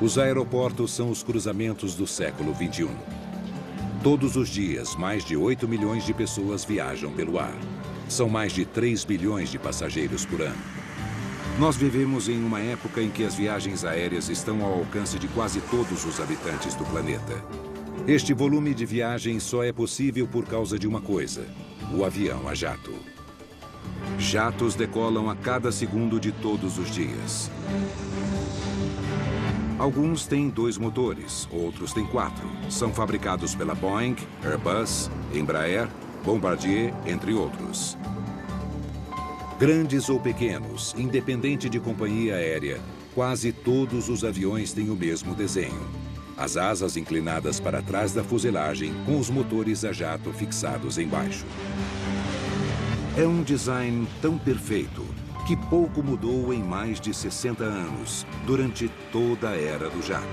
Os aeroportos são os cruzamentos do século XXI. Todos os dias, mais de 8 milhões de pessoas viajam pelo ar. São mais de 3 bilhões de passageiros por ano. Nós vivemos em uma época em que as viagens aéreas estão ao alcance de quase todos os habitantes do planeta. Este volume de viagens só é possível por causa de uma coisa: o avião a jato. Jatos decolam a cada segundo de todos os dias. Alguns têm 2 motores, outros têm 4. São fabricados pela Boeing, Airbus, Embraer, Bombardier, entre outros. Grandes ou pequenos, independente de companhia aérea, quase todos os aviões têm o mesmo desenho. As asas inclinadas para trás da fuselagem, com os motores a jato fixados embaixo. É um design tão perfeito que pouco mudou em mais de 60 anos, durante toda a era do jato.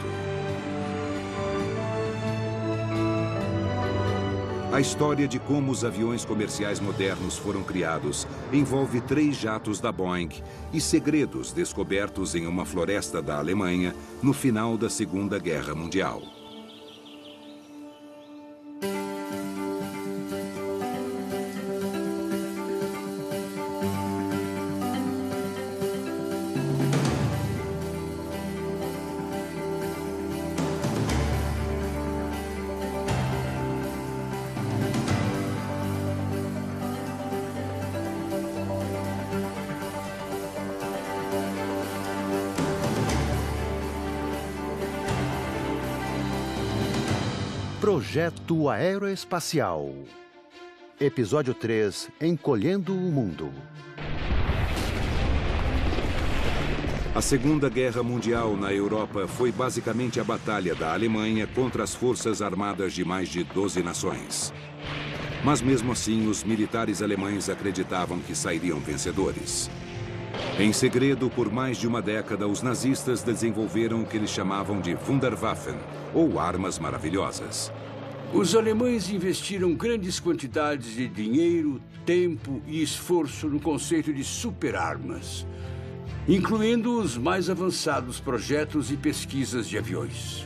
A história de como os aviões comerciais modernos foram criados envolve 3 jatos da Boeing e segredos descobertos em uma floresta da Alemanha no final da Segunda Guerra Mundial. Projeto Aeroespacial. Episódio 3, Encolhendo o Mundo. A Segunda Guerra Mundial na Europa foi basicamente a batalha da Alemanha contra as forças armadas de mais de 12 nações. Mas mesmo assim, os militares alemães acreditavam que sairiam vencedores. Em segredo, por mais de uma década, os nazistas desenvolveram o que eles chamavam de Wunderwaffen, ou armas maravilhosas. Os alemães investiram grandes quantidades de dinheiro, tempo e esforço no conceito de superarmas, incluindo os mais avançados projetos e pesquisas de aviões.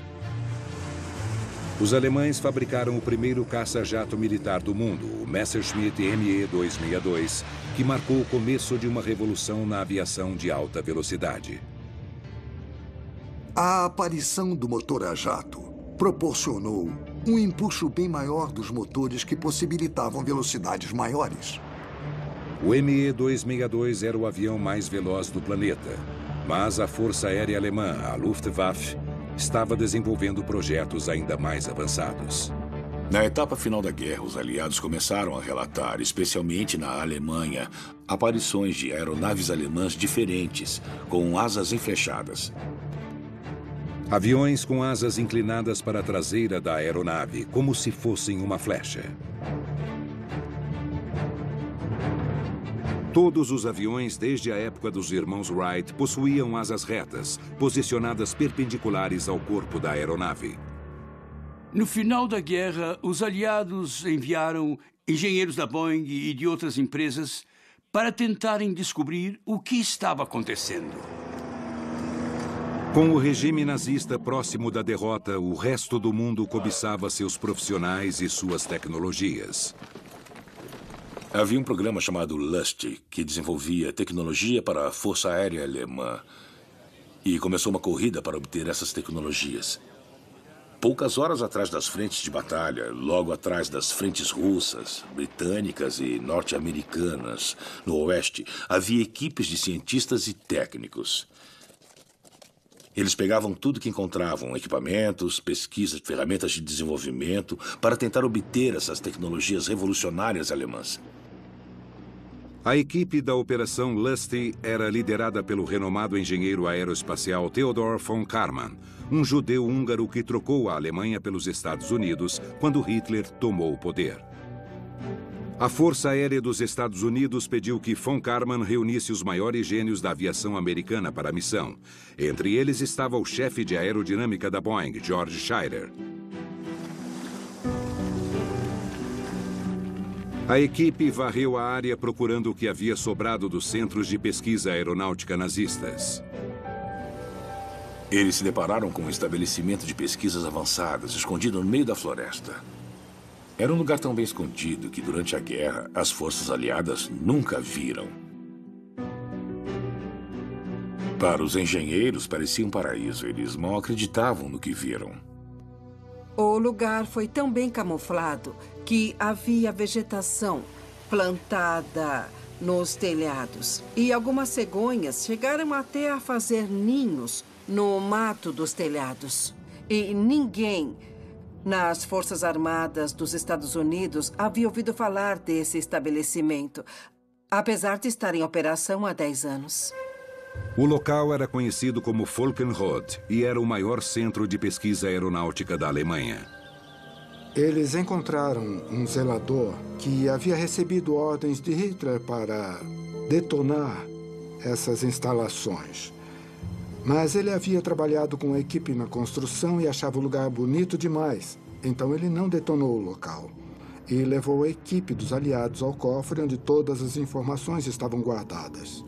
Os alemães fabricaram o primeiro caça-jato militar do mundo, o Messerschmitt Me-262, que marcou o começo de uma revolução na aviação de alta velocidade. A aparição do motor a jato proporcionou um impulso bem maior dos motores que possibilitavam velocidades maiores. O Me-262 era o avião mais veloz do planeta, mas a Força Aérea Alemã, a Luftwaffe, estava desenvolvendo projetos ainda mais avançados. Na etapa final da guerra, os aliados começaram a relatar, especialmente na Alemanha, aparições de aeronaves alemãs diferentes, com asas enflechadas. Aviões com asas inclinadas para a traseira da aeronave, como se fossem uma flecha. Todos os aviões, desde a época dos irmãos Wright, possuíam asas retas, posicionadas perpendiculares ao corpo da aeronave. No final da guerra, os aliados enviaram engenheiros da Boeing e de outras empresas para tentarem descobrir o que estava acontecendo. Com o regime nazista próximo da derrota, o resto do mundo cobiçava seus profissionais e suas tecnologias. Havia um programa chamado LUST, que desenvolvia tecnologia para a Força Aérea Alemã. E começou uma corrida para obter essas tecnologias. Poucas horas atrás das frentes de batalha, logo atrás das frentes russas, britânicas e norte-americanas, no oeste, havia equipes de cientistas e técnicos. Eles pegavam tudo que encontravam, equipamentos, pesquisas, ferramentas de desenvolvimento, para tentar obter essas tecnologias revolucionárias alemãs. A equipe da Operação Lusty era liderada pelo renomado engenheiro aeroespacial Theodor von Karman, um judeu húngaro que trocou a Alemanha pelos Estados Unidos quando Hitler tomou o poder. A Força Aérea dos Estados Unidos pediu que von Karman reunisse os maiores gênios da aviação americana para a missão. Entre eles estava o chefe de aerodinâmica da Boeing, George Scheider. A equipe varreu a área procurando o que havia sobrado dos centros de pesquisa aeronáutica nazistas. Eles se depararam com um estabelecimento de pesquisas avançadas, escondido no meio da floresta. Era um lugar tão bem escondido que, durante a guerra, as forças aliadas nunca viram. Para os engenheiros, parecia um paraíso. Eles mal acreditavam no que viram. O lugar foi tão bem camuflado que havia vegetação plantada nos telhados. E algumas cegonhas chegaram até a fazer ninhos no mato dos telhados. E ninguém nas Forças Armadas dos Estados Unidos havia ouvido falar desse estabelecimento, apesar de estar em operação há 10 anos. O local era conhecido como Völkenrode e era o maior centro de pesquisa aeronáutica da Alemanha. Eles encontraram um zelador que havia recebido ordens de Hitler para detonar essas instalações. Mas ele havia trabalhado com a equipe na construção e achava o lugar bonito demais. Então ele não detonou o local e levou a equipe dos aliados ao cofre onde todas as informações estavam guardadas.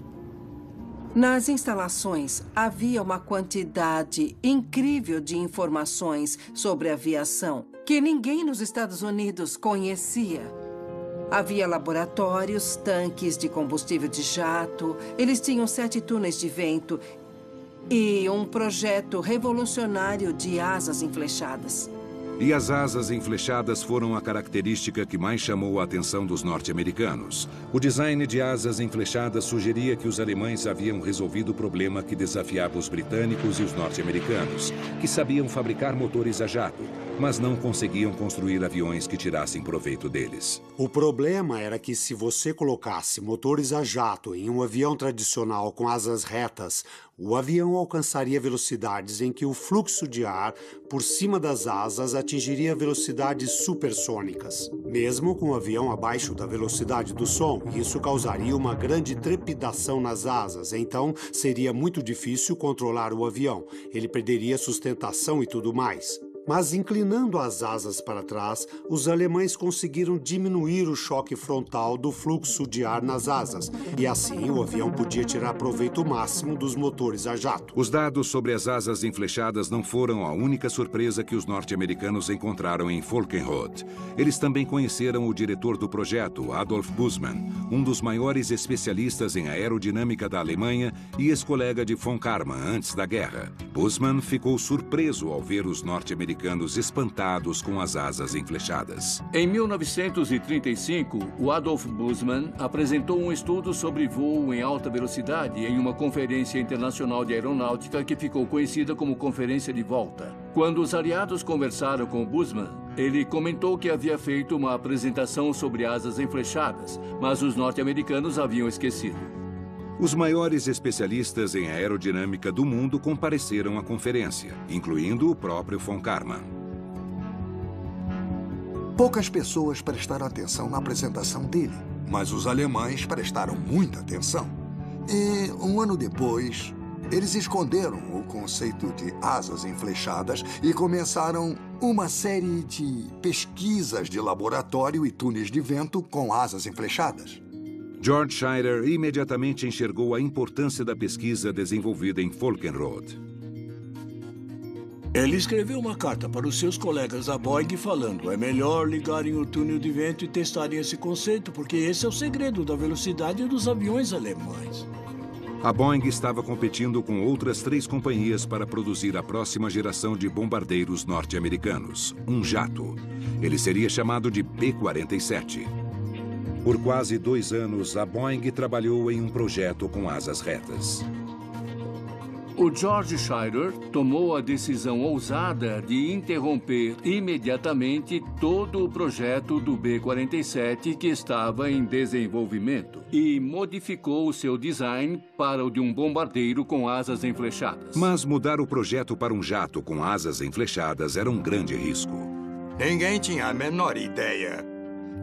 Nas instalações, havia uma quantidade incrível de informações sobre aviação que ninguém nos Estados Unidos conhecia. Havia laboratórios, tanques de combustível de jato, eles tinham 7 túneis de vento e um projeto revolucionário de asas enflechadas. E as asas enflechadas foram a característica que mais chamou a atenção dos norte-americanos. O design de asas enflechadas sugeria que os alemães haviam resolvido o problema que desafiava os britânicos e os norte-americanos, que sabiam fabricar motores a jato, mas não conseguiam construir aviões que tirassem proveito deles. O problema era que se você colocasse motores a jato em um avião tradicional com asas retas, o avião alcançaria velocidades em que o fluxo de ar por cima das asas atingiria velocidades supersônicas. Mesmo com o avião abaixo da velocidade do som, isso causaria uma grande trepidação nas asas, então seria muito difícil controlar o avião. Ele perderia sustentação e tudo mais. Mas inclinando as asas para trás, os alemães conseguiram diminuir o choque frontal do fluxo de ar nas asas. E assim o avião podia tirar proveito máximo dos motores a jato. Os dados sobre as asas enflechadas não foram a única surpresa que os norte-americanos encontraram em Völkenrode. Eles também conheceram o diretor do projeto, Adolf Bussmann, um dos maiores especialistas em aerodinâmica da Alemanha e ex-colega de von Karman antes da guerra. Bussmann ficou surpreso ao ver os norte-americanos espantados com as asas enflechadas. Em 1935, o Adolf Bussmann apresentou um estudo sobre voo em alta velocidade em uma conferência internacional de aeronáutica que ficou conhecida como Conferência de Volta. Quando os aliados conversaram com Bussmann, ele comentou que havia feito uma apresentação sobre asas enflechadas, mas os norte-americanos haviam esquecido. Os maiores especialistas em aerodinâmica do mundo compareceram à conferência, incluindo o próprio von Karman. Poucas pessoas prestaram atenção na apresentação dele, mas os alemães prestaram muita atenção. E, um ano depois, eles esconderam o conceito de asas enflechadas e começaram uma série de pesquisas de laboratório e túneis de vento com asas enflechadas. George Scheider imediatamente enxergou a importância da pesquisa desenvolvida em Völkenrode. Ele escreveu uma carta para os seus colegas da Boeing falando: é melhor ligarem o túnel de vento e testarem esse conceito, porque esse é o segredo da velocidade dos aviões alemães. A Boeing estava competindo com outras 3 companhias para produzir a próxima geração de bombardeiros norte-americanos, um jato. Ele seria chamado de B-47. Por quase 2 anos, a Boeing trabalhou em um projeto com asas retas. O George Scheider tomou a decisão ousada de interromper imediatamente todo o projeto do B-47 que estava em desenvolvimento e modificou o seu design para o de um bombardeiro com asas enflechadas. Mas mudar o projeto para um jato com asas enflechadas era um grande risco. Ninguém tinha a menor ideia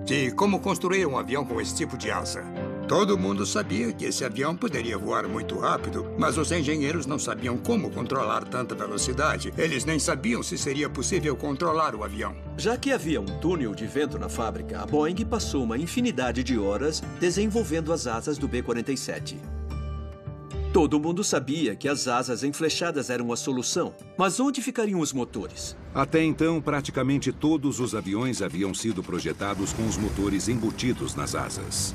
de como construir um avião com esse tipo de asa. Todo mundo sabia que esse avião poderia voar muito rápido, mas os engenheiros não sabiam como controlar tanta velocidade. Eles nem sabiam se seria possível controlar o avião. Já que havia um túnel de vento na fábrica, a Boeing passou uma infinidade de horas desenvolvendo as asas do B-47. Todo mundo sabia que as asas enflechadas eram a solução. Mas onde ficariam os motores? Até então, praticamente todos os aviões haviam sido projetados com os motores embutidos nas asas.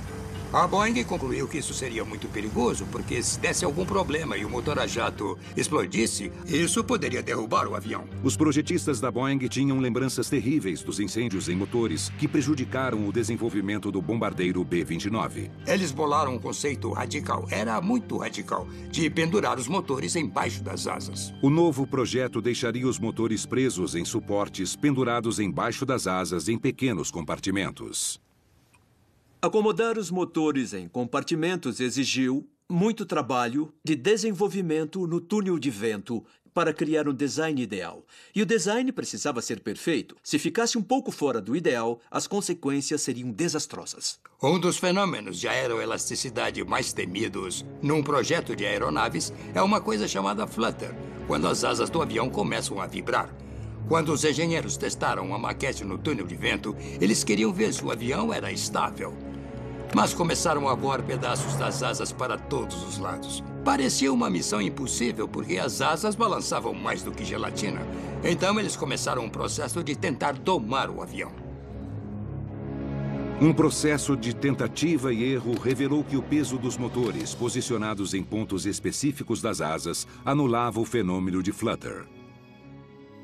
A Boeing concluiu que isso seria muito perigoso, porque se desse algum problema e o motor a jato explodisse, isso poderia derrubar o avião. Os projetistas da Boeing tinham lembranças terríveis dos incêndios em motores que prejudicaram o desenvolvimento do bombardeiro B-29. Eles bolaram um conceito radical, era muito radical, de pendurar os motores embaixo das asas. O novo projeto deixaria os motores presos em suportes pendurados embaixo das asas em pequenos compartimentos. Acomodar os motores em compartimentos exigiu muito trabalho de desenvolvimento no túnel de vento para criar um design ideal. E o design precisava ser perfeito. Se ficasse um pouco fora do ideal, as consequências seriam desastrosas. Um dos fenômenos de aeroelasticidade mais temidos num projeto de aeronaves é uma coisa chamada flutter, quando as asas do avião começam a vibrar. Quando os engenheiros testaram a maquete no túnel de vento, eles queriam ver se o avião era estável. Mas começaram a voar pedaços das asas para todos os lados. Parecia uma missão impossível, porque as asas balançavam mais do que gelatina. Então, eles começaram um processo de tentar domar o avião. Um processo de tentativa e erro revelou que o peso dos motores, posicionados em pontos específicos das asas, anulava o fenômeno de flutter.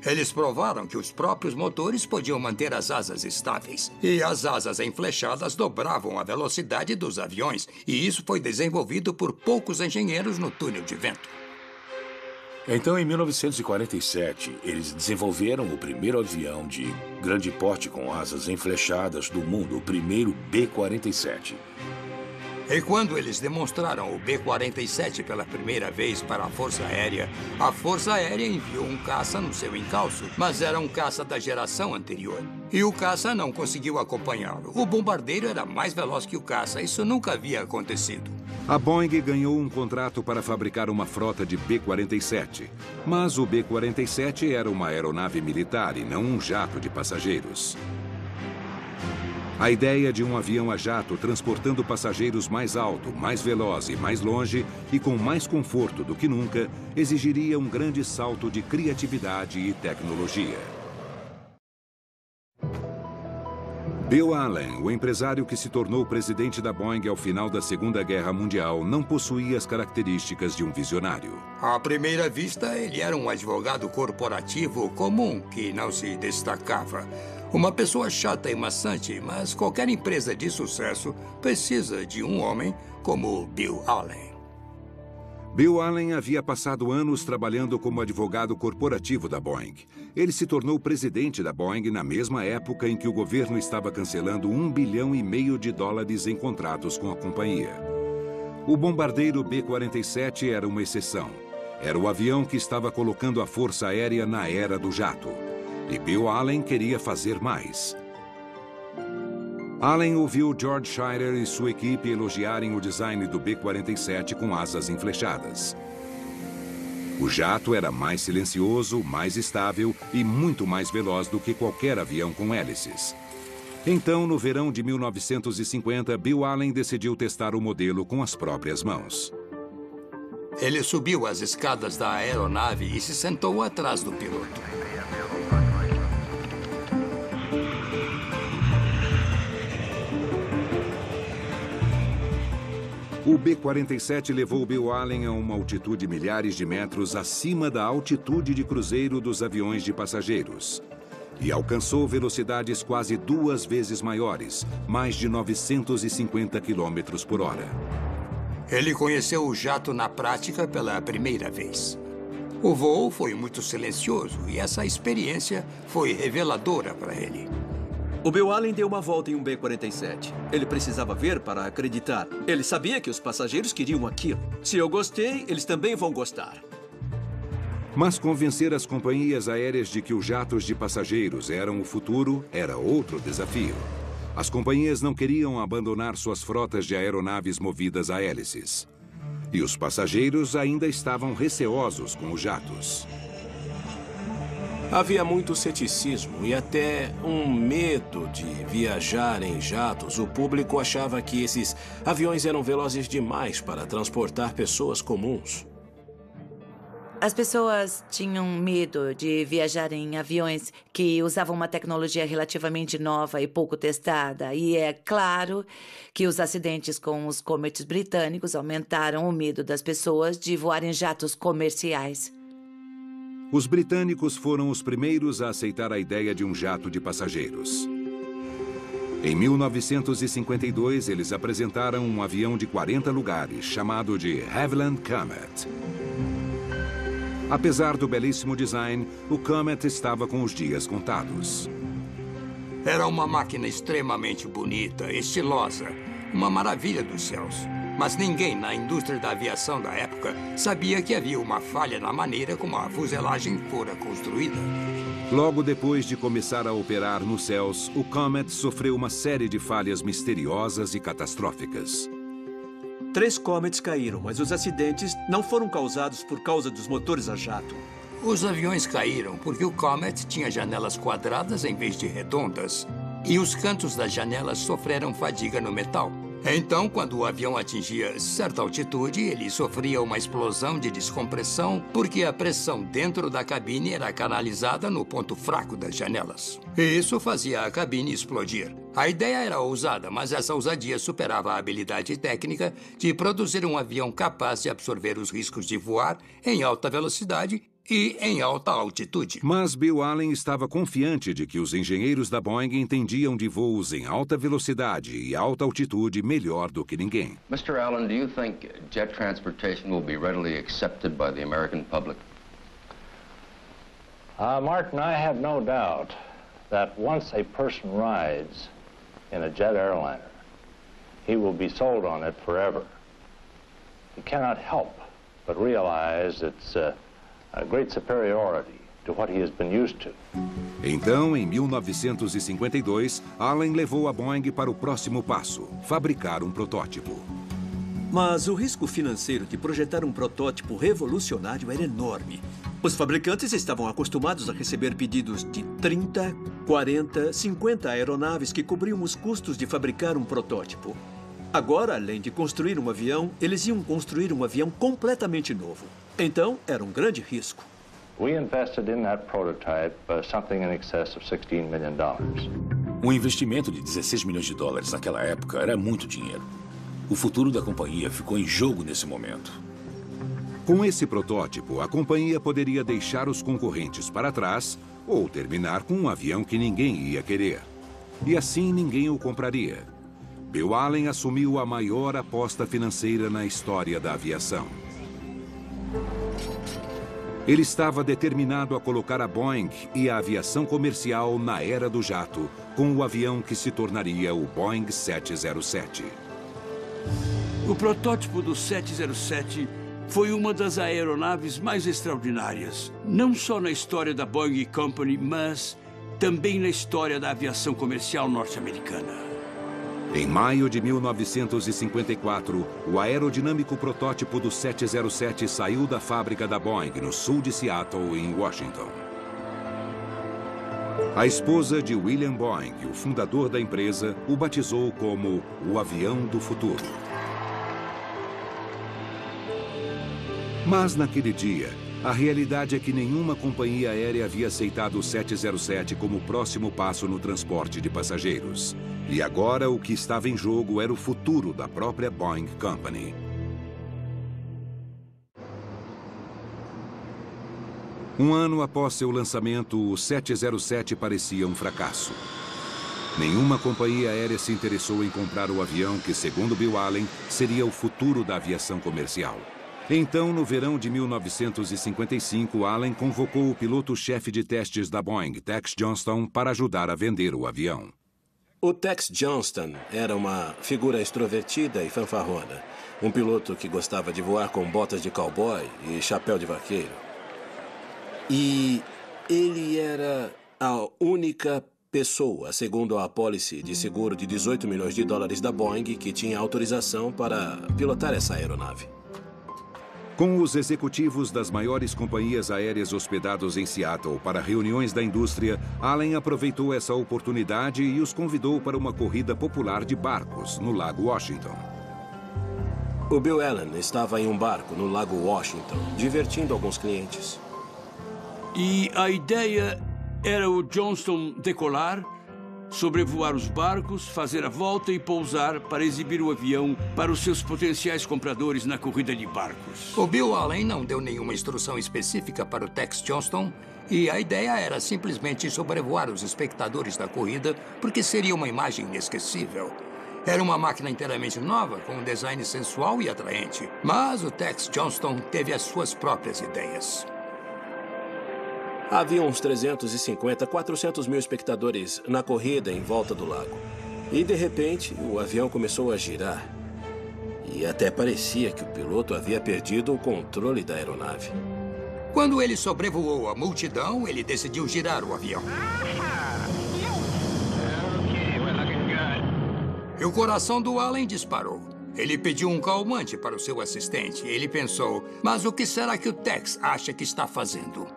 Eles provaram que os próprios motores podiam manter as asas estáveis. E as asas enflechadas dobravam a velocidade dos aviões. E isso foi desenvolvido por poucos engenheiros no túnel de vento. Então, em 1947, eles desenvolveram o primeiro avião de grande porte com asas enflechadas do mundo, o primeiro B-47. E quando eles demonstraram o B-47 pela primeira vez para a Força Aérea enviou um caça no seu encalço, mas era um caça da geração anterior. E o caça não conseguiu acompanhá-lo. O bombardeiro era mais veloz que o caça. Isso nunca havia acontecido. A Boeing ganhou um contrato para fabricar uma frota de B-47. Mas o B-47 era uma aeronave militar e não um jato de passageiros. A ideia de um avião a jato transportando passageiros mais alto, mais veloz e mais longe e com mais conforto do que nunca exigiria um grande salto de criatividade e tecnologia. Bill Allen, o empresário que se tornou presidente da Boeing ao final da Segunda Guerra Mundial, não possuía as características de um visionário. À primeira vista, ele era um advogado corporativo comum que não se destacava. Uma pessoa chata e maçante, mas qualquer empresa de sucesso precisa de um homem como Bill Allen. Bill Allen havia passado anos trabalhando como advogado corporativo da Boeing. Ele se tornou presidente da Boeing na mesma época em que o governo estava cancelando $1,5 bilhão em contratos com a companhia. O bombardeiro B-47 era uma exceção. Era o avião que estava colocando a Força Aérea na era do jato. E Bill Allen queria fazer mais. Allen ouviu George Schiller e sua equipe elogiarem o design do B-47 com asas enflechadas. O jato era mais silencioso, mais estável e muito mais veloz do que qualquer avião com hélices. Então, no verão de 1950, Bill Allen decidiu testar o modelo com as próprias mãos. Ele subiu as escadas da aeronave e se sentou atrás do piloto. O B-47 levou Bill Allen a uma altitude milhares de metros acima da altitude de cruzeiro dos aviões de passageiros. E alcançou velocidades quase 2 vezes maiores, mais de 950 km por hora. Ele conheceu o jato na prática pela primeira vez. O voo foi muito silencioso e essa experiência foi reveladora para ele. O Bill Allen deu uma volta em um B-47. Ele precisava ver para acreditar. Ele sabia que os passageiros queriam aquilo. Se eu gostei, eles também vão gostar. Mas convencer as companhias aéreas de que os jatos de passageiros eram o futuro era outro desafio. As companhias não queriam abandonar suas frotas de aeronaves movidas a hélices. E os passageiros ainda estavam receosos com os jatos. Havia muito ceticismo e até um medo de viajar em jatos. O público achava que esses aviões eram velozes demais para transportar pessoas comuns. As pessoas tinham medo de viajar em aviões que usavam uma tecnologia relativamente nova e pouco testada. E é claro que os acidentes com os Comets britânicos aumentaram o medo das pessoas de voar em jatos comerciais. Os britânicos foram os primeiros a aceitar a ideia de um jato de passageiros. Em 1952, eles apresentaram um avião de 40 lugares, chamado de Havilland Comet. Apesar do belíssimo design, o Comet estava com os dias contados. Era uma máquina extremamente bonita, estilosa, uma maravilha dos céus. Mas ninguém na indústria da aviação da época sabia que havia uma falha na maneira como a fuselagem fora construída. Logo depois de começar a operar nos céus, o Comet sofreu uma série de falhas misteriosas e catastróficas. 3 Comets caíram, mas os acidentes não foram causados por causa dos motores a jato. Os aviões caíram porque o Comet tinha janelas quadradas em vez de redondas. E os cantos das janelas sofreram fadiga no metal. Então, quando o avião atingia certa altitude, ele sofria uma explosão de descompressão porque a pressão dentro da cabine era canalizada no ponto fraco das janelas. E isso fazia a cabine explodir. A ideia era ousada, mas essa ousadia superava a habilidade técnica de produzir um avião capaz de absorver os riscos de voar em alta velocidade e em alta altitude. Mas Bill Allen estava confiante de que os engenheiros da Boeing entendiam de voos em alta velocidade e alta altitude melhor do que ninguém. Mr. Allen, do you think jet transportation will be readily accepted by the American public? Martin, I have no doubt that once a person rides in a jet airliner, he will be sold on it forever. He cannot help but realize its a great superiority to what he has been used to. Então, em 1952, Allen levou a Boeing para o próximo passo, fabricar um protótipo. Mas o risco financeiro de projetar um protótipo revolucionário era enorme. Os fabricantes estavam acostumados a receber pedidos de 30, 40, 50 aeronaves que cobriam os custos de fabricar um protótipo. Agora, além de construir um avião, eles iam construir um avião completamente novo. Então, era um grande risco. We invested in that prototype something in excess of $16 million. Um investimento de 16 milhões de dólares naquela época era muito dinheiro. O futuro da companhia ficou em jogo nesse momento. Com esse protótipo, a companhia poderia deixar os concorrentes para trás ou terminar com um avião que ninguém ia querer. E assim ninguém o compraria. Bill Allen assumiu a maior aposta financeira na história da aviação. Ele estava determinado a colocar a Boeing e a aviação comercial na era do jato, com o avião que se tornaria o Boeing 707. O protótipo do 707 foi uma das aeronaves mais extraordinárias, não só na história da Boeing Company, mas também na história da aviação comercial norte-americana. Em maio de 1954, o aerodinâmico protótipo do 707 saiu da fábrica da Boeing, no sul de Seattle, em Washington. A esposa de William Boeing, o fundador da empresa, o batizou como o avião do futuro. Mas naquele dia, a realidade é que nenhuma companhia aérea havia aceitado o 707 como o próximo passo no transporte de passageiros. E agora o que estava em jogo era o futuro da própria Boeing Company. Um ano após seu lançamento, o 707 parecia um fracasso. Nenhuma companhia aérea se interessou em comprar o avião que, segundo Bill Allen, seria o futuro da aviação comercial. Então, no verão de 1955, Allen convocou o piloto-chefe de testes da Boeing, Tex Johnston, para ajudar a vender o avião. O Tex Johnston era uma figura extrovertida e fanfarrona. Um piloto que gostava de voar com botas de cowboy e chapéu de vaqueiro. E ele era a única pessoa, segundo a apólice de seguro de 18 milhões de dólares da Boeing, que tinha autorização para pilotar essa aeronave. Com os executivos das maiores companhias aéreas hospedados em Seattle para reuniões da indústria, Allen aproveitou essa oportunidade e os convidou para uma corrida popular de barcos no Lago Washington. O Bill Allen estava em um barco no Lago Washington, divertindo alguns clientes. E a ideia era o Johnston decolar, sobrevoar os barcos, fazer a volta e pousar para exibir o avião para os seus potenciais compradores na corrida de barcos. O Bill Allen não deu nenhuma instrução específica para o Tex Johnston e a ideia era simplesmente sobrevoar os espectadores da corrida porque seria uma imagem inesquecível. Era uma máquina inteiramente nova, com um design sensual e atraente. Mas o Tex Johnston teve as suas próprias ideias. Havia uns 350, 400 mil espectadores na corrida em volta do lago. E, de repente, o avião começou a girar. E até parecia que o piloto havia perdido o controle da aeronave. Quando ele sobrevoou a multidão, ele decidiu girar o avião. E o coração do Allen disparou. Ele pediu um calmante para o seu assistente. Ele pensou, mas o que será que o Tex acha que está fazendo?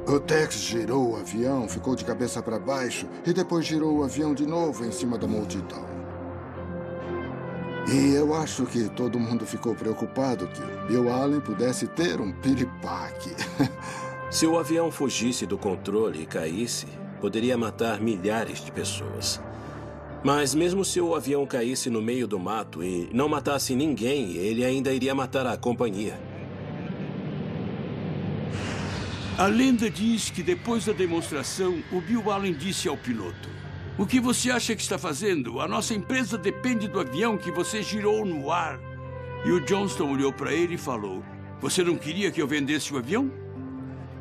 O Tex girou o avião, ficou de cabeça para baixo e depois girou o avião de novo em cima da multidão. E eu acho que todo mundo ficou preocupado que Bill Allen pudesse ter um piripaque. Se o avião fugisse do controle e caísse, poderia matar milhares de pessoas. Mas mesmo se o avião caísse no meio do mato e não matasse ninguém, ele ainda iria matar a companhia. A lenda diz que depois da demonstração, o Bill Allen disse ao piloto: "O que você acha que está fazendo? A nossa empresa depende do avião que você girou no ar." E o Johnston olhou para ele e falou: "Você não queria que eu vendesse o avião?"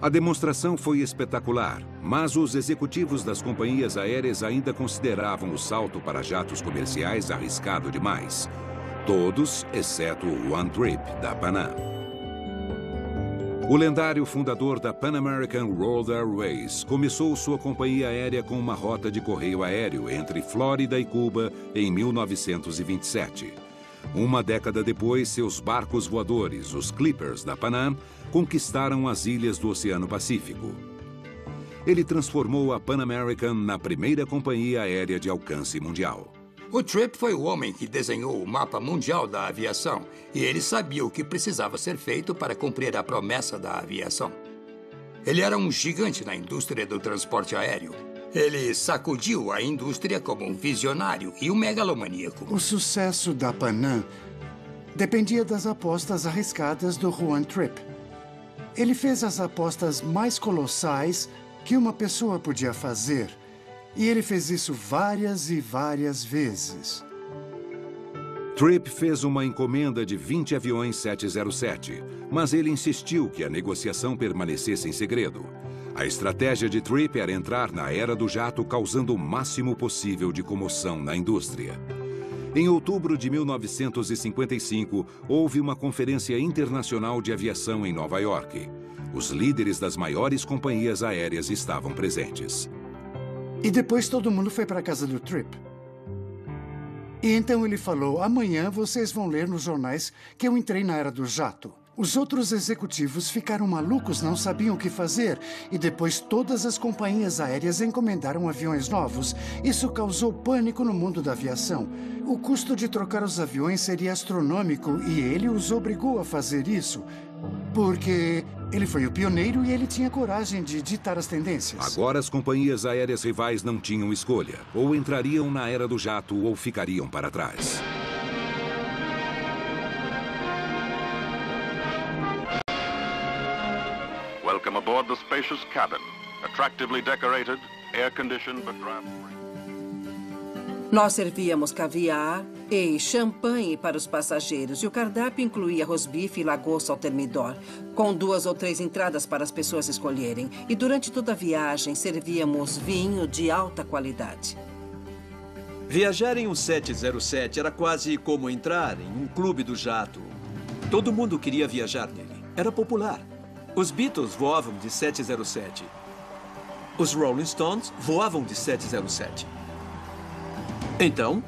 A demonstração foi espetacular, mas os executivos das companhias aéreas ainda consideravam o salto para jatos comerciais arriscado demais. Todos, exceto o One Trip, da Pan Am. O lendário fundador da Pan American World Airways começou sua companhia aérea com uma rota de correio aéreo entre Flórida e Cuba em 1927. Uma década depois, seus barcos voadores, os Clippers da Pan Am, conquistaram as ilhas do Oceano Pacífico. Ele transformou a Pan American na primeira companhia aérea de alcance mundial. O Tripp foi o homem que desenhou o mapa mundial da aviação e ele sabia o que precisava ser feito para cumprir a promessa da aviação. Ele era um gigante na indústria do transporte aéreo. Ele sacudiu a indústria como um visionário e um megalomaníaco. O sucesso da Pan Am dependia das apostas arriscadas do Juan Tripp. Ele fez as apostas mais colossais que uma pessoa podia fazer. E ele fez isso várias e várias vezes. Tripp fez uma encomenda de 20 aviões 707, mas ele insistiu que a negociação permanecesse em segredo. A estratégia de Tripp era entrar na era do jato causando o máximo possível de comoção na indústria. Em outubro de 1955, houve uma conferência internacional de aviação em Nova York. Os líderes das maiores companhias aéreas estavam presentes. E depois todo mundo foi para a casa do Tripp. E então ele falou: amanhã vocês vão ler nos jornais que eu entrei na era do jato. Os outros executivos ficaram malucos, não sabiam o que fazer. E depois todas as companhias aéreas encomendaram aviões novos. Isso causou pânico no mundo da aviação. O custo de trocar os aviões seria astronômico e ele os obrigou a fazer isso. Porque ele foi o pioneiro e ele tinha coragem de ditar as tendências. Agora as companhias aéreas rivais não tinham escolha. Ou entrariam na era do jato ou ficariam para trás. Welcome aboard the spacious cabin. Attractively decorated, air-conditioned but draft-free. Nós servíamos caviar e champanhe para os passageiros e o cardápio incluía rosbife e lagosta ao termidor, com 2 ou 3 entradas para as pessoas escolherem. E durante toda a viagem servíamos vinho de alta qualidade. Viajar em um 707 era quase como entrar em um clube do jato. Todo mundo queria viajar nele. Era popular. Os Beatles voavam de 707. Os Rolling Stones voavam de 707. Então,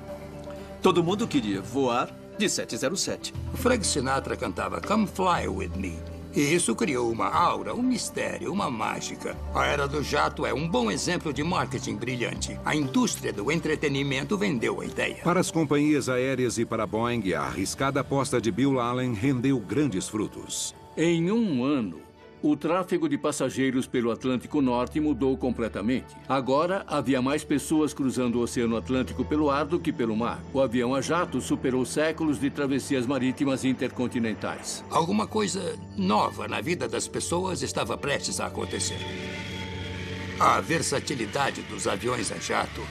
todo mundo queria voar de 707. Frank Sinatra cantava Come Fly With Me. E isso criou uma aura, um mistério, uma mágica. A era do jato é um bom exemplo de marketing brilhante. A indústria do entretenimento vendeu a ideia. Para as companhias aéreas e para a Boeing, a arriscada aposta de Bill Allen rendeu grandes frutos. Em um ano, o tráfego de passageiros pelo Atlântico Norte mudou completamente. Agora, havia mais pessoas cruzando o Oceano Atlântico pelo ar do que pelo mar. O avião a jato superou séculos de travessias marítimas intercontinentais. Alguma coisa nova na vida das pessoas estava prestes a acontecer. A versatilidade dos aviões a jato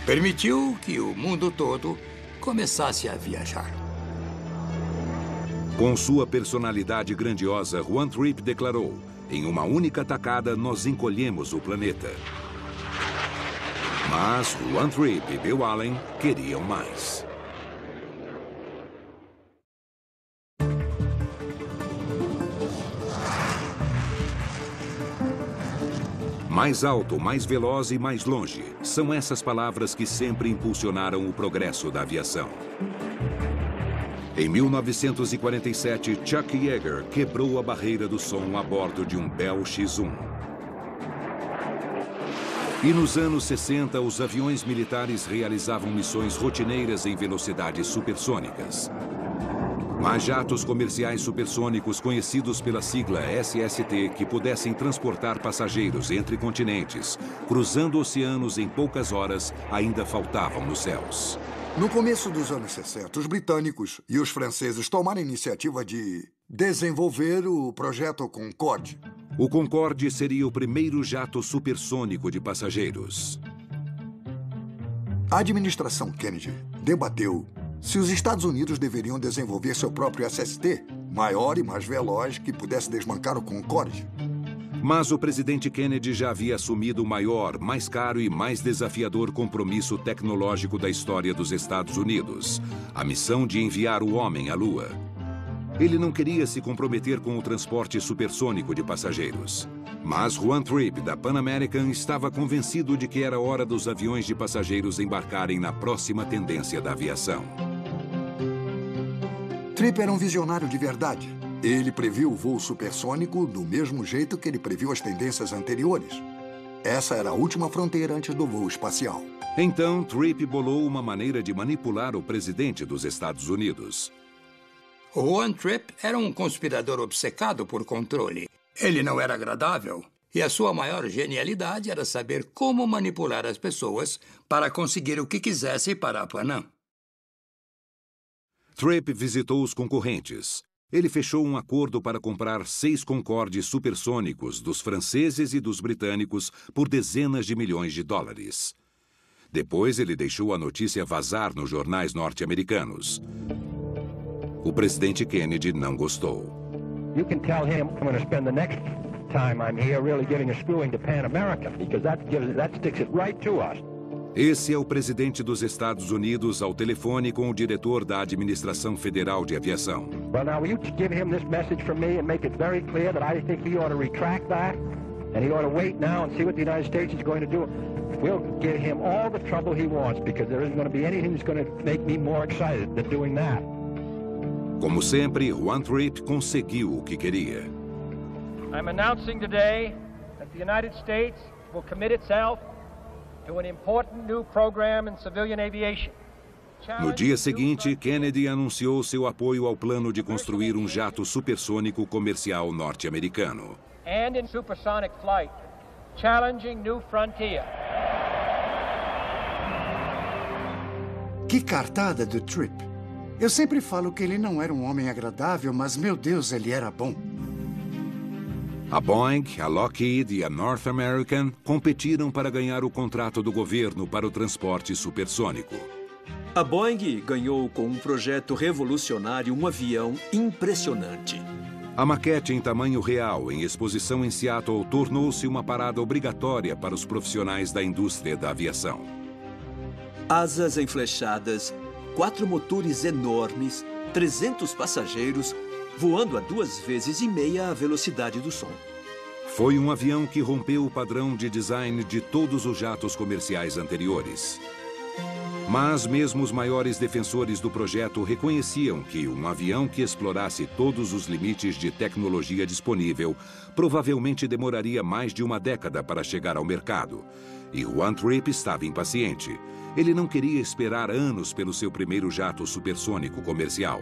permitiu que o mundo todo começasse a viajar. Com sua personalidade grandiosa, Juan Trippe declarou: em uma única tacada, nós encolhemos o planeta. Mas Juan Trippe e Bill Allen queriam mais. Mais alto, mais veloz e mais longe. São essas palavras que sempre impulsionaram o progresso da aviação. Em 1947, Chuck Yeager quebrou a barreira do som a bordo de um Bell X-1. E nos anos 60, os aviões militares realizavam missões rotineiras em velocidades supersônicas. Mas jatos comerciais supersônicos, conhecidos pela sigla SST, que pudessem transportar passageiros entre continentes, cruzando oceanos em poucas horas, ainda faltavam nos céus. No começo dos anos 60, os britânicos e os franceses tomaram a iniciativa de desenvolver o projeto Concorde. O Concorde seria o primeiro jato supersônico de passageiros. A administração Kennedy debateu se os Estados Unidos deveriam desenvolver seu próprio SST, maior e mais veloz, que pudesse desbancar o Concorde. Mas o presidente Kennedy já havia assumido o maior, mais caro e mais desafiador compromisso tecnológico da história dos Estados Unidos: a missão de enviar o homem à Lua. Ele não queria se comprometer com o transporte supersônico de passageiros. Mas Juan Trippe, da Pan American, estava convencido de que era hora dos aviões de passageiros embarcarem na próxima tendência da aviação. Trippe era um visionário de verdade. Ele previu o voo supersônico do mesmo jeito que ele previu as tendências anteriores. Essa era a última fronteira antes do voo espacial. Então, Trippe bolou uma maneira de manipular o presidente dos Estados Unidos. Juan Trippe era um conspirador obcecado por controle. Ele não era agradável, e a sua maior genialidade era saber como manipular as pessoas para conseguir o que quisesse para a Panam. Trippe visitou os concorrentes. Ele fechou um acordo para comprar 6 Concorde supersônicos dos franceses e dos britânicos por dezenas de milhões de dólares. Depois, ele deixou a notícia vazar nos jornais norte-americanos. O presidente Kennedy não gostou. You can tell him I'm going to spend the next time I'm here really giving a screwing to Pan American, because that sticks it right to us. Esse é o presidente dos Estados Unidos ao telefone com o diretor da Administração Federal de Aviação. Well, now, will you give him this message from me and make it very clear that I think he ought to retract that, and he ought to wait now and see what the United States is going to do. We'll give him all the trouble he wants, because there isn't going to be anything that's going to make me more excited than doing that. Como sempre, Juan Trippe conseguiu o que queria. I'm announcing today that the United States will commit itself to an important new program in civilian aviation. No dia seguinte, Kennedy anunciou seu apoio ao plano de construir um jato supersônico comercial norte-americano. And in supersonic flight, challenging new frontier. Que cartada do Trippe. Eu sempre falo que ele não era um homem agradável, mas, meu Deus, ele era bom. A Boeing, a Lockheed e a North American competiram para ganhar o contrato do governo para o transporte supersônico. A Boeing ganhou com um projeto revolucionário um avião impressionante. A maquete em tamanho real, em exposição em Seattle, tornou-se uma parada obrigatória para os profissionais da indústria da aviação. Asas enflechadas, 4 motores enormes, 300 passageiros, voando a 2,5 vezes a velocidade do som. Foi um avião que rompeu o padrão de design de todos os jatos comerciais anteriores. Mas mesmo os maiores defensores do projeto reconheciam que um avião que explorasse todos os limites de tecnologia disponível provavelmente demoraria mais de uma década para chegar ao mercado. E Juan Trippe estava impaciente. Ele não queria esperar anos pelo seu primeiro jato supersônico comercial.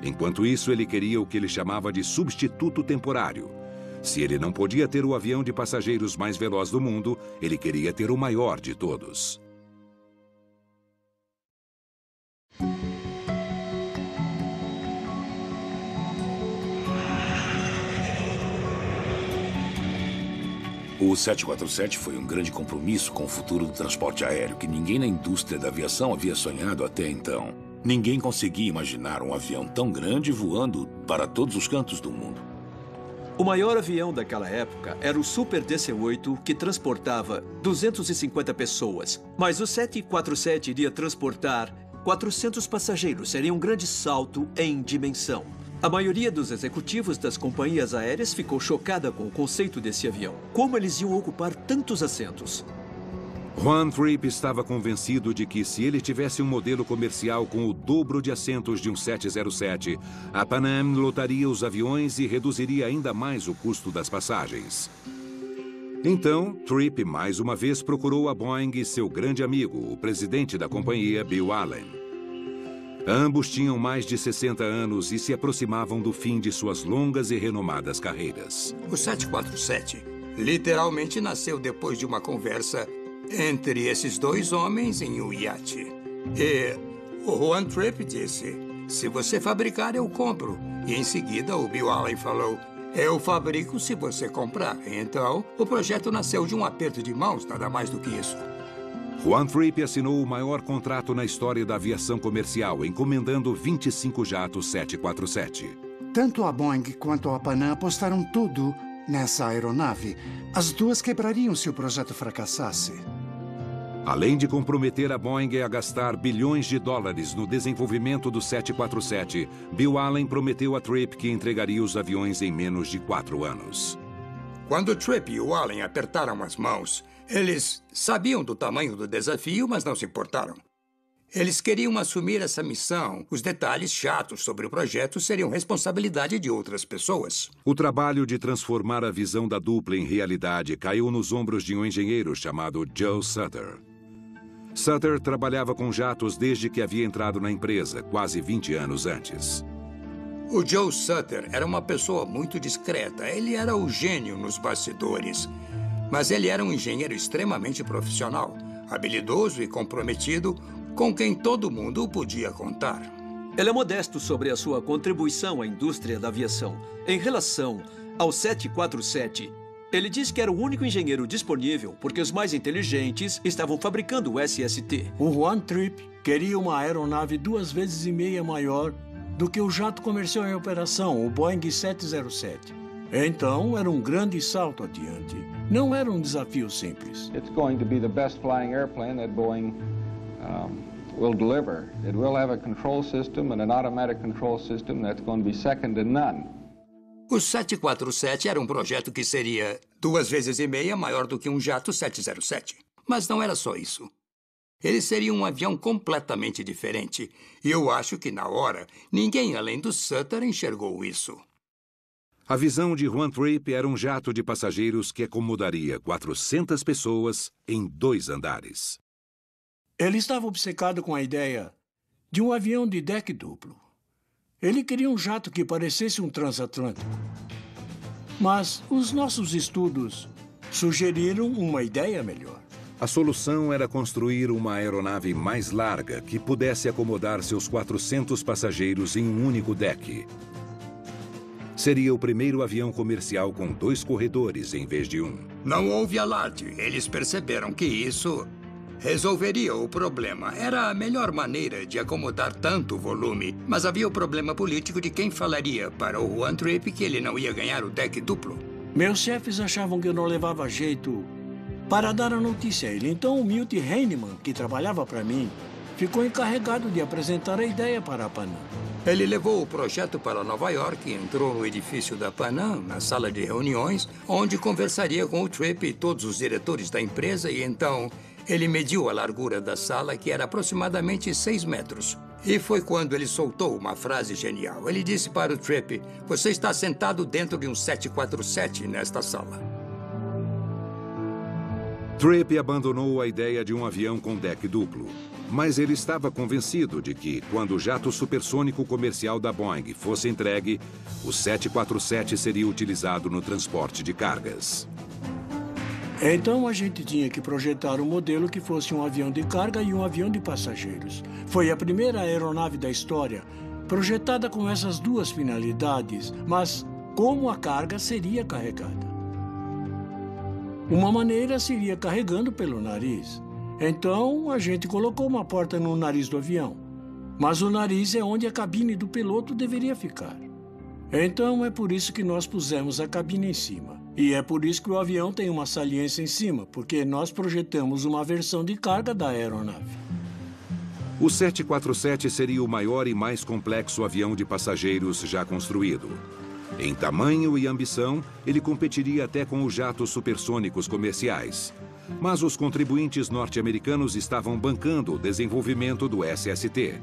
Enquanto isso, ele queria o que ele chamava de substituto temporário. Se ele não podia ter o avião de passageiros mais veloz do mundo, ele queria ter o maior de todos. O 747 foi um grande compromisso com o futuro do transporte aéreo que ninguém na indústria da aviação havia sonhado até então. Ninguém conseguia imaginar um avião tão grande voando para todos os cantos do mundo. O maior avião daquela época era o Super DC-8, que transportava 250 pessoas. Mas o 747 iria transportar 400 passageiros. Seria um grande salto em dimensão. A maioria dos executivos das companhias aéreas ficou chocada com o conceito desse avião. Como eles iam ocupar tantos assentos? Juan Trippe estava convencido de que se ele tivesse um modelo comercial com o dobro de assentos de um 707, a Pan Am lotaria os aviões e reduziria ainda mais o custo das passagens. Então, Trippe mais uma vez procurou a Boeing e seu grande amigo, o presidente da companhia, Bill Allen. Ambos tinham mais de 60 anos e se aproximavam do fim de suas longas e renomadas carreiras. O 747 literalmente nasceu depois de uma conversa entre esses dois homens em um iate. E o Juan Trippe disse, se você fabricar, eu compro. E em seguida o Bill Allen falou, eu fabrico se você comprar. Então, o projeto nasceu de um aperto de mãos, nada mais do que isso. Juan Trippe assinou o maior contrato na história da aviação comercial, encomendando 25 jatos 747. Tanto a Boeing quanto a Pan Am apostaram tudo nessa aeronave. As duas quebrariam se o projeto fracassasse. Além de comprometer a Boeing a gastar bilhões de dólares no desenvolvimento do 747, Bill Allen prometeu a Trippe que entregaria os aviões em menos de 4 anos. Quando Trippe e o Allen apertaram as mãos, eles sabiam do tamanho do desafio, mas não se importaram. Eles queriam assumir essa missão. Os detalhes chatos sobre o projeto seriam responsabilidade de outras pessoas. O trabalho de transformar a visão da dupla em realidade caiu nos ombros de um engenheiro chamado Joe Sutter. Sutter trabalhava com jatos desde que havia entrado na empresa, quase 20 anos antes. O Joe Sutter era uma pessoa muito discreta. Ele era o gênio nos bastidores. Mas ele era um engenheiro extremamente profissional, habilidoso e comprometido, com quem todo mundo podia contar. Ele é modesto sobre a sua contribuição à indústria da aviação. Em relação ao 747, ele diz que era o único engenheiro disponível porque os mais inteligentes estavam fabricando o SST. O Juan Trippe queria uma aeronave 2,5 vezes maior do que o jato comercial em operação, o Boeing 707. Então, era um grande salto adiante. Não era um desafio simples. It's going to be the best flying airplane that Boeing will deliver. It will have a control system and an automatic control system that's going to be second to none. O 747 era um projeto que seria 2,5 vezes maior do que um jato 707. Mas não era só isso. Ele seria um avião completamente diferente. E eu acho que, na hora, ninguém além do Sutter enxergou isso. A visão de Juan Trippe era um jato de passageiros que acomodaria 400 pessoas em 2 andares. Ele estava obcecado com a ideia de um avião de deck duplo. Ele queria um jato que parecesse um transatlântico. Mas os nossos estudos sugeriram uma ideia melhor. A solução era construir uma aeronave mais larga que pudesse acomodar seus 400 passageiros em um único deck. Seria o primeiro avião comercial com 2 corredores em vez de 1. Não houve alarde. Eles perceberam que isso resolveria o problema. Era a melhor maneira de acomodar tanto volume. Mas havia o problema político de quem falaria para o Juan Trippe que ele não ia ganhar o deck duplo. Meus chefes achavam que eu não levava jeito para dar a notícia a ele. Então o Milt Heinemann, que trabalhava para mim, ficou encarregado de apresentar a ideia para a Pan Am. Ele levou o projeto para Nova York e entrou no edifício da Pan Am, na sala de reuniões, onde conversaria com o Trippe e todos os diretores da empresa, e então Ele mediu a largura da sala, que era aproximadamente 6 metros. E foi quando ele soltou uma frase genial. Ele disse para o Tripp: "Você está sentado dentro de um 747 nesta sala." Tripp abandonou a ideia de um avião com deck duplo, mas ele estava convencido de que, quando o jato supersônico comercial da Boeing fosse entregue, o 747 seria utilizado no transporte de cargas. Então a gente tinha que projetar um modelo que fosse um avião de carga e um avião de passageiros. Foi a primeira aeronave da história projetada com essas duas finalidades, mas como a carga seria carregada. Uma maneira seria carregando pelo nariz. Então a gente colocou uma porta no nariz do avião, mas o nariz é onde a cabine do piloto deveria ficar. Então é por isso que nós pusemos a cabine em cima. E é por isso que o avião tem uma saliência em cima, porque nós projetamos uma versão de carga da aeronave. O 747 seria o maior e mais complexo avião de passageiros já construído. Em tamanho e ambição, ele competiria até com os jatos supersônicos comerciais. Mas os contribuintes norte-americanos estavam bancando o desenvolvimento do SST.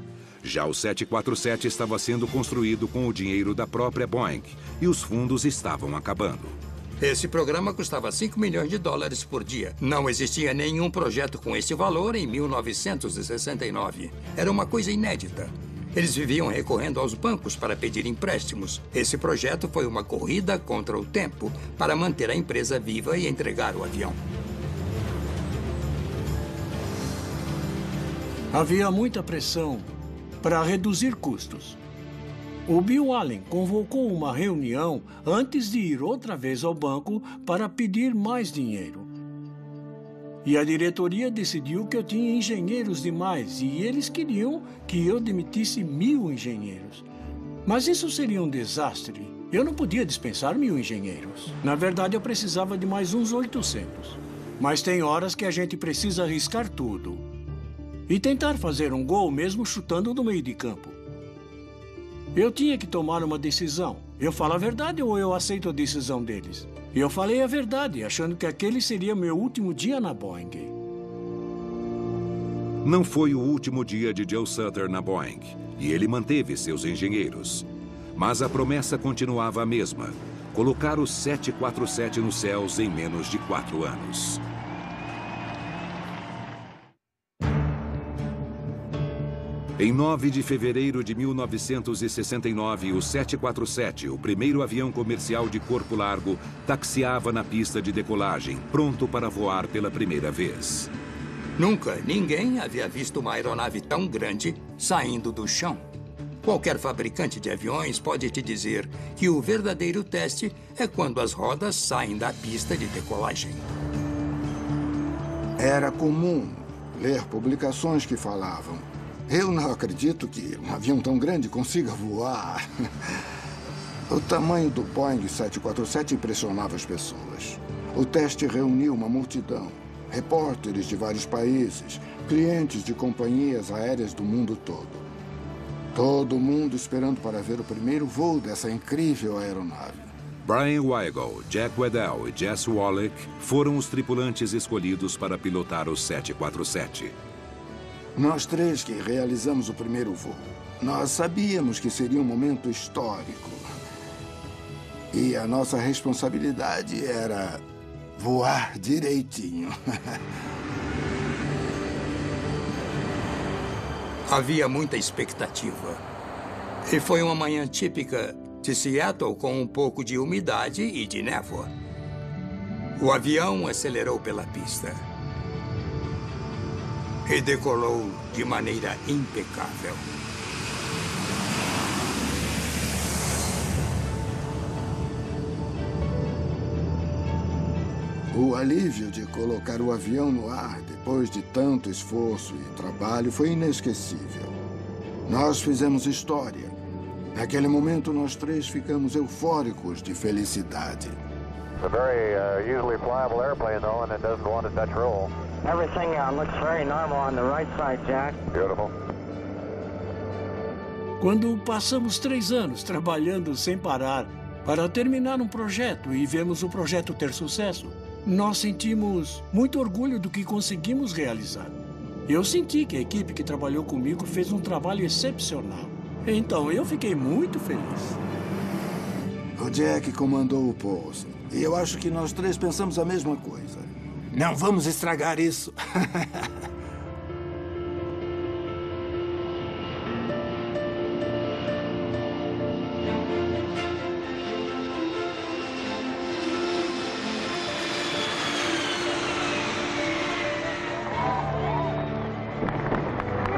Já o 747 estava sendo construído com o dinheiro da própria Boeing e os fundos estavam acabando. Esse programa custava $5 milhões por dia. Não existia nenhum projeto com esse valor em 1969. Era uma coisa inédita. Eles viviam recorrendo aos bancos para pedir empréstimos. Esse projeto foi uma corrida contra o tempo para manter a empresa viva e entregar o avião. Havia muita pressão para reduzir custos. O Bill Allen convocou uma reunião antes de ir outra vez ao banco para pedir mais dinheiro. E a diretoria decidiu que eu tinha engenheiros demais e eles queriam que eu demitisse 1.000 engenheiros. Mas isso seria um desastre. Eu não podia dispensar 1.000 engenheiros. Na verdade, eu precisava de mais uns 800. Mas tem horas que a gente precisa arriscar tudo e tentar fazer um gol mesmo chutando do meio de campo. Eu tinha que tomar uma decisão. Eu falo a verdade ou eu aceito a decisão deles? E eu falei a verdade, achando que aquele seria meu último dia na Boeing. Não foi o último dia de Joe Sutter na Boeing, e ele manteve seus engenheiros. Mas a promessa continuava a mesma: colocar o 747 nos céus em menos de 4 anos. Em 9 de fevereiro de 1969, o 747, o primeiro avião comercial de corpo largo, taxiava na pista de decolagem, pronto para voar pela primeira vez. Nunca ninguém havia visto uma aeronave tão grande saindo do chão. Qualquer fabricante de aviões pode te dizer que o verdadeiro teste é quando as rodas saem da pista de decolagem. Era comum ler publicações que falavam: "Eu não acredito que um avião tão grande consiga voar." O tamanho do Boeing 747 impressionava as pessoas. O teste reuniu uma multidão. Repórteres de vários países, clientes de companhias aéreas do mundo todo. Todo mundo esperando para ver o primeiro voo dessa incrível aeronave. Brian Weigel, Jack Weddell e Jess Wallach foram os tripulantes escolhidos para pilotar o 747. Nós três que realizamos o primeiro voo. Nós sabíamos que seria um momento histórico. E a nossa responsabilidade era voar direitinho. Havia muita expectativa. E foi uma manhã típica de Seattle com um pouco de umidade e de névoa. O avião acelerou pela pista e decolou de maneira impecável. O alívio de colocar o avião no ar depois de tanto esforço e trabalho foi inesquecível. Nós fizemos história. Naquele momento, nós três ficamos eufóricos de felicidade. It's a very usually flyable airplane, though, and it doesn't want to touch roll. Everything looks very normal on the right side, Jack. Beautiful. Quando passamos 3 anos trabalhando sem parar para terminar um projeto e vemos o projeto ter sucesso, nós sentimos muito orgulho do que conseguimos realizar. Eu senti que a equipe que trabalhou comigo fez um trabalho excepcional. Então, eu fiquei muito feliz. O Jack comandou o pouso. E eu acho que nós três pensamos a mesma coisa. Não vamos estragar isso.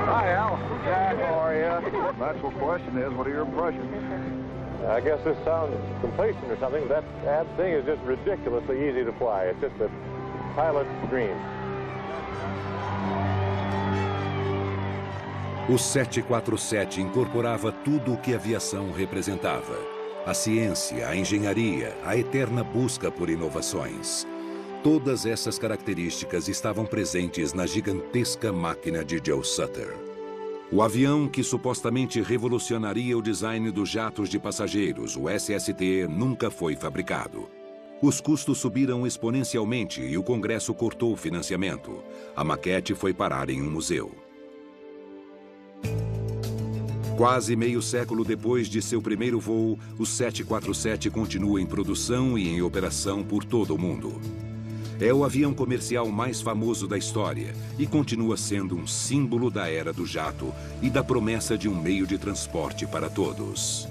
Hi, Al. Jack, how are you? The natural question is, what are your impressions? I guess this sounds complacent or something, but that thing is just ridiculously easy to fly. It's just a pilot's dream. O 747 incorporava tudo o que a aviação representava. A ciência, a engenharia, a eterna busca por inovações. Todas essas características estavam presentes na gigantesca máquina de Joe Sutter. O avião que supostamente revolucionaria o design dos jatos de passageiros, o SST, nunca foi fabricado. Os custos subiram exponencialmente e o Congresso cortou o financiamento. A maquete foi parar em um museu. Quase meio século depois de seu primeiro voo, o 747 continua em produção e em operação por todo o mundo. É o avião comercial mais famoso da história e continua sendo um símbolo da era do jato e da promessa de um meio de transporte para todos.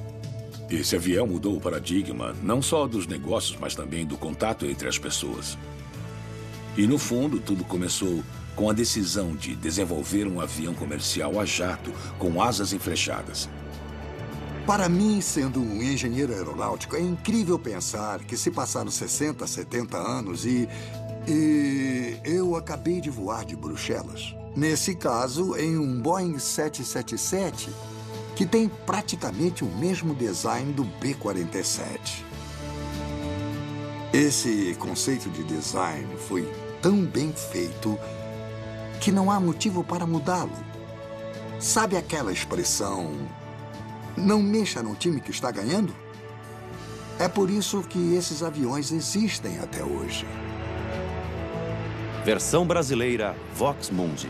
Esse avião mudou o paradigma não só dos negócios, mas também do contato entre as pessoas. E, no fundo, tudo começou com a decisão de desenvolver um avião comercial a jato com asas enflechadas. Para mim, sendo um engenheiro aeronáutico, é incrível pensar que se passaram 60, 70 anos e eu acabei de voar de Bruxelas. Nesse caso, em um Boeing 777, que tem praticamente o mesmo design do B-47. Esse conceito de design foi tão bem feito que não há motivo para mudá-lo. Sabe aquela expressão... Não mexa no time que está ganhando? É por isso que esses aviões existem até hoje. Versão brasileira Vox Mundi.